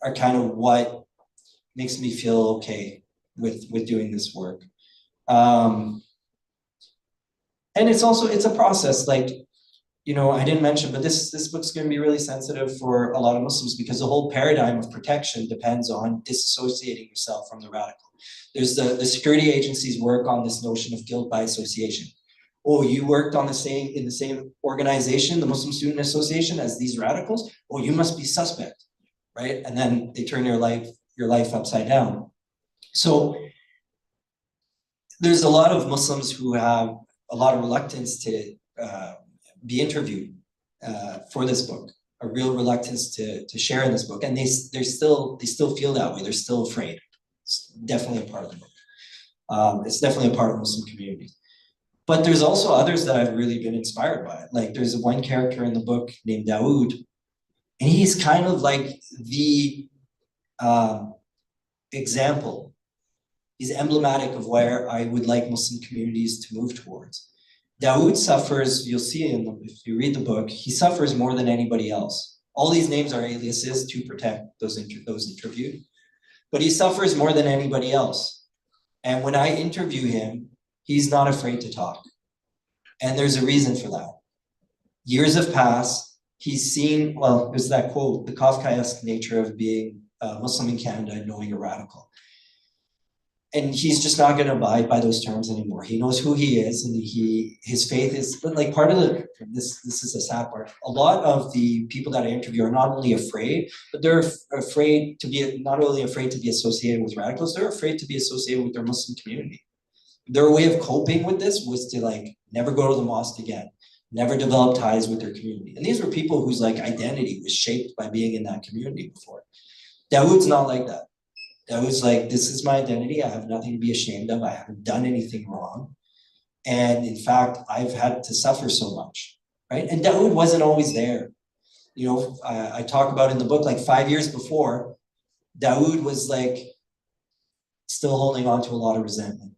Speaker 5: are kind of what makes me feel okay with doing this work. And it's a process, like, you know, I didn't mention, but this book's going to be really sensitive for a lot of Muslims because the whole paradigm of protection depends on disassociating yourself from the radical. There's the security agencies work on this notion of guilt by association. Oh, you worked in the same organization, the Muslim Student Association, as these radicals? Oh, you must be suspect, right? And then they turn your life upside down. So there's a lot of Muslims who have a lot of reluctance to be interviewed for this book, a real reluctance to share in this book, and they still feel that way. They're still afraid. It's definitely a part of the book. It's definitely a part of Muslim communities. But there's also others that I've really been inspired by. Like there's one character in the book named Dawood, and he's kind of like the example. He's emblematic of where I would like Muslim communities to move towards. Dawood suffers, you'll see if you read the book, he suffers more than anybody else. All these names are aliases to protect those interviewed, but he suffers more than anybody else. And when I interview him, he's not afraid to talk. And there's a reason for that. Years have passed, he's seen, well, there's that quote, the Kafkaesque nature of being a Muslim in Canada and knowing a radical. And he's just not going to abide by those terms anymore. He knows who he is, and his faith is, but like part of this is a sad part. A lot of the people that I interview are not only afraid, but they're afraid to be, not only afraid to be associated with radicals, they're afraid to be associated with their Muslim community. Their way of coping with this was to like never go to the mosque again, never develop ties with their community. And these were people whose like identity was shaped by being in that community before. Dawood's not like that. Dawood's like, this is my identity. I have nothing to be ashamed of. I haven't done anything wrong. And in fact, I've had to suffer so much, right? And Dawood wasn't always there. You know, I talk about in the book, like 5 years before, Dawood was like still holding on to a lot of resentment.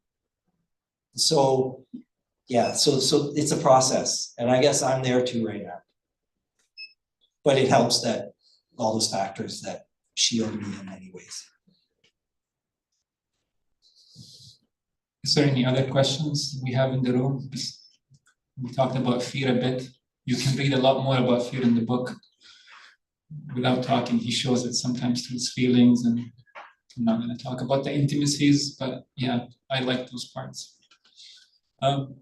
Speaker 5: So yeah, so it's a process. And I guess I'm there too right now. But it helps that all those factors that shield me in many ways.
Speaker 4: Is there any other questions we have in the room? We talked about fear a bit. You can read a lot more about fear in the book. Without talking, he shows it sometimes through his feelings, and I'm not going to talk about the intimacies, but yeah, I like those parts.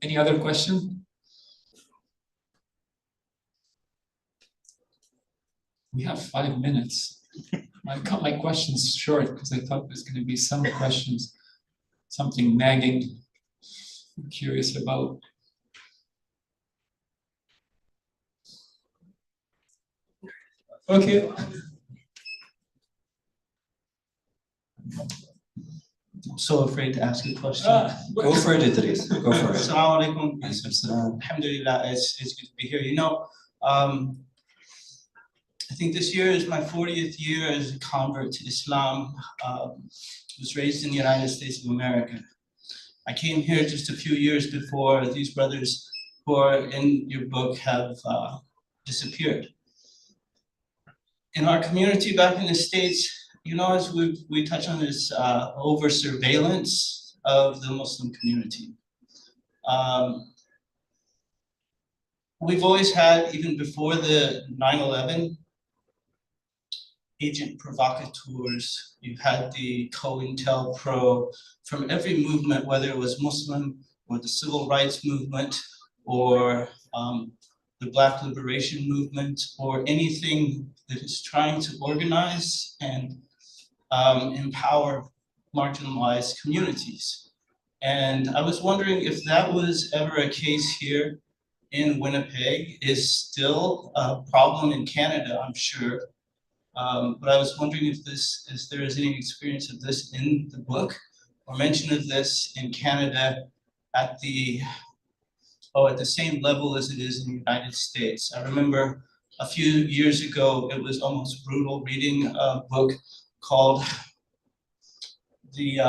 Speaker 4: Any other question? We have 5 minutes. I cut my questions short because I thought there's going to be some questions. Something nagging, I'm curious about. Okay.
Speaker 6: I'm so afraid to ask you a question.
Speaker 5: Go for it, Idris. Go for it.
Speaker 6: Assalamu alaikum. Alhamdulillah, it's good to be here. You know, I think this year is my 40th year as a convert to Islam. Was raised in the United States of America. I came here just a few years before these brothers who are in your book have disappeared. In our community back in the States, you know, as we touch on this over surveillance of the Muslim community. We've always had, even before the 9/11, agent provocateurs. You've had the COINTELPRO from every movement, whether it was Muslim or the civil rights movement or the Black liberation movement or anything that is trying to organize and empower marginalized communities. And I was wondering if that was ever a case here in Winnipeg, is still a problem in Canada, I'm sure. But I was wondering if there is any experience of this in the book or mention of this in Canada at the same level as it is in the United States. I remember a few years ago, it was almost brutal reading a book called The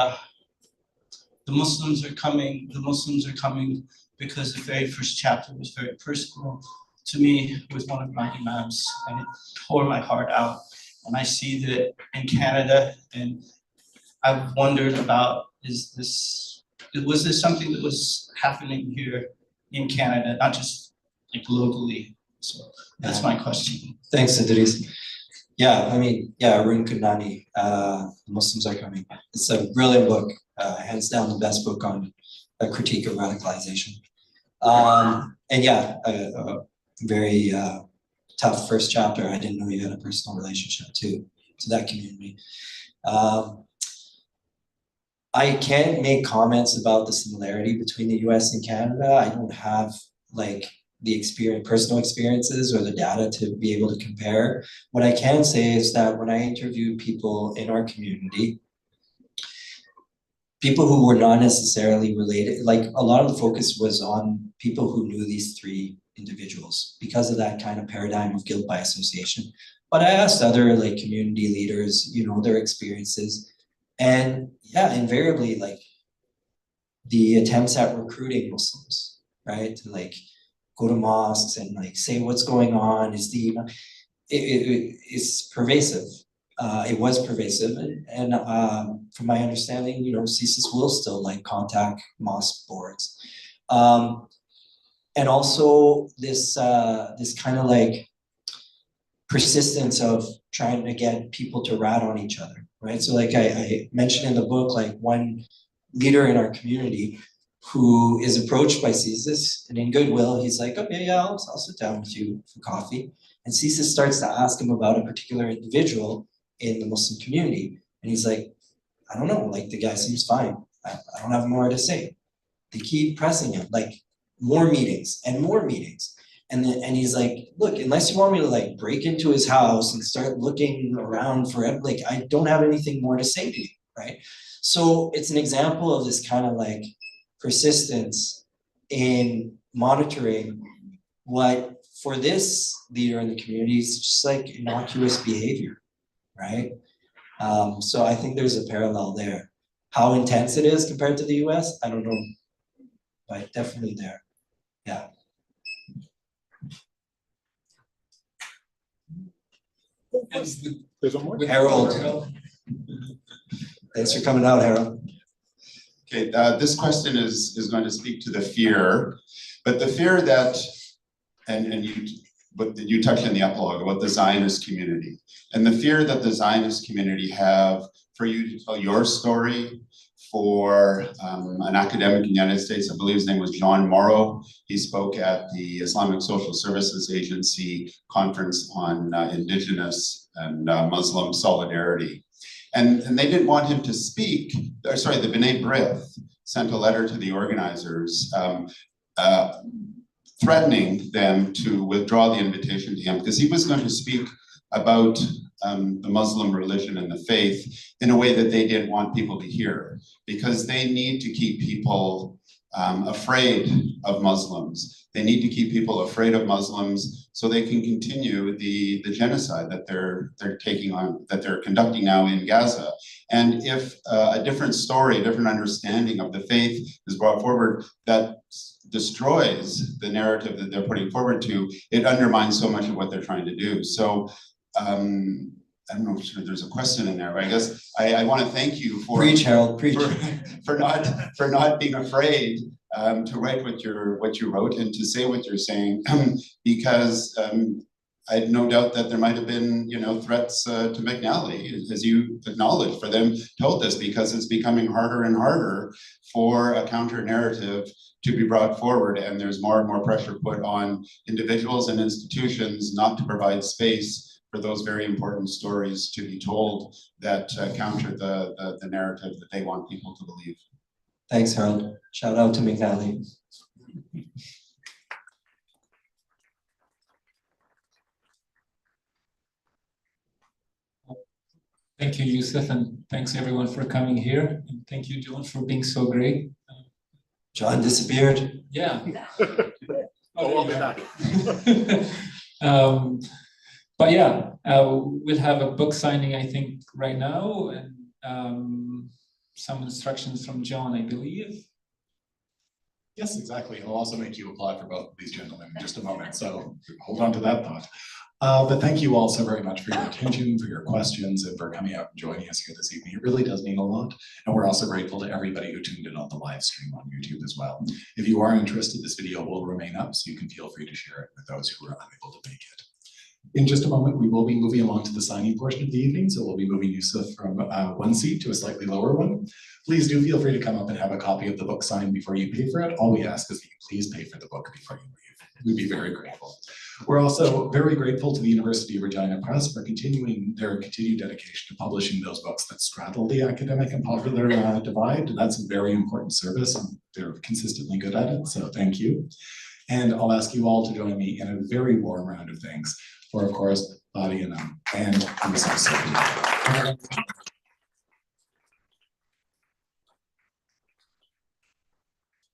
Speaker 6: Muslims Are Coming, because the very first chapter was very personal to me with one of my imams, and it tore my heart out. And I see that in Canada, and I've wondered about, was this something that was happening here in Canada, not just like locally? So that's my question.
Speaker 5: Thanks, Idris. Yeah, I mean, yeah, Arun Kundani, Muslims Are Coming. It's a brilliant book, hands down the best book on a critique of radicalization. And yeah, a very tough first chapter. I didn't know you had a personal relationship to that community. I can't make comments about the similarity between the US and Canada. I don't have like the personal experiences or the data to be able to compare. What I can say is that when I interviewed people in our community, people who were not necessarily related, like a lot of the focus was on people who knew these three individuals because of that kind of paradigm of guilt by association. But I asked other like community leaders, their experiences. And yeah, invariably, like the attempts at recruiting Muslims, right? To like go to mosques and like say what's going on is it's pervasive. It was pervasive, and from my understanding, CSIS will still like contact mosque boards, and also this kind of like persistence of trying to get people to rat on each other, right? So like I mentioned in the book, like one leader in our community who is approached by CSIS, and in goodwill, he's like, okay, yeah, I'll sit down with you for coffee. And CSIS starts to ask him about a particular individual in the Muslim community. And he's like, I don't know, like the guy seems fine. I don't have more to say. They keep pressing him, like more meetings and more meetings. And he's like, look, unless you want me to like break into his house and start looking around for him, like I don't have anything more to say to you, right? So it's an example of this kind of like persistence in monitoring what for this leader in the community is just like innocuous behavior, right? So I think there's a parallel there. How intense it is compared to the US, I don't know, but definitely there, yeah.
Speaker 3: There's one more.
Speaker 5: Harold. Thanks for coming out, Harold.
Speaker 7: Okay, this question is going to speak to the fear, but the fear that, and you touched in the epilogue about the Zionist community, and the fear that the Zionist community have for you to tell your story, for an academic in the United States, I believe his name was John Morrow. He spoke at the Islamic Social Services Agency conference on Indigenous and Muslim solidarity. And they didn't want him to speak, the B'nai B'rith sent a letter to the organizers threatening them to withdraw the invitation to him because he was going to speak about the Muslim religion and the faith in a way that they didn't want people to hear, because they need to keep people afraid of Muslims. They need to keep people afraid of Muslims so they can continue the genocide that they're taking on, that they're conducting now in Gaza. And if a different story, a different understanding of the faith is brought forward that destroys the narrative that they're putting forward to, it undermines so much of what they're trying to do. So I don't know if there's a question in there, but I guess I want to thank you for
Speaker 5: Preach, Harold, preach.
Speaker 7: for not being afraid to write what you wrote and to say what you're saying, because I had no doubt that there might have been threats to McNally, as you acknowledged, for them to hold this, because it's becoming harder and harder for a counter narrative to be brought forward, and there's more and more pressure put on individuals and institutions not to provide space for those very important stories to be told that counter the narrative that they want people to believe.
Speaker 5: Thanks, Harold. Shout out to McNally.
Speaker 4: Thank you, Youcef, and thanks everyone for coming here. And thank you, John, for being so great.
Speaker 5: John disappeared.
Speaker 4: Yeah.
Speaker 8: Oh, I'll be back.
Speaker 4: But yeah, we'll have a book signing, I think, right now, and some instructions from John, I believe.
Speaker 3: Yes, exactly. I'll also make you apply for both of these gentlemen in just a moment, so hold on to that thought. But thank you all so very much for your attention, for your questions, and for coming out and joining us here this evening. It really does mean a lot. And we're also grateful to everybody who tuned in on the live stream on YouTube as well. If you are interested, this video will remain up, so you can feel free to share it with those who are unable to make it. In just a moment, we will be moving along to the signing portion of the evening, so we'll be moving Youcef from one seat to a slightly lower one. Please do feel free to come up and have a copy of the book signed before you pay for it. All we ask is that you please pay for the book before you leave. We'd be very grateful. We're also very grateful to the University of Regina Press for continuing their continued dedication to publishing those books that straddle the academic and popular divide. That's a very important service, and they're consistently good at it, so thank you. And I'll ask you all to join me in a very warm round of thanks for, of course, Fadi Ennab and Youcef Soufi.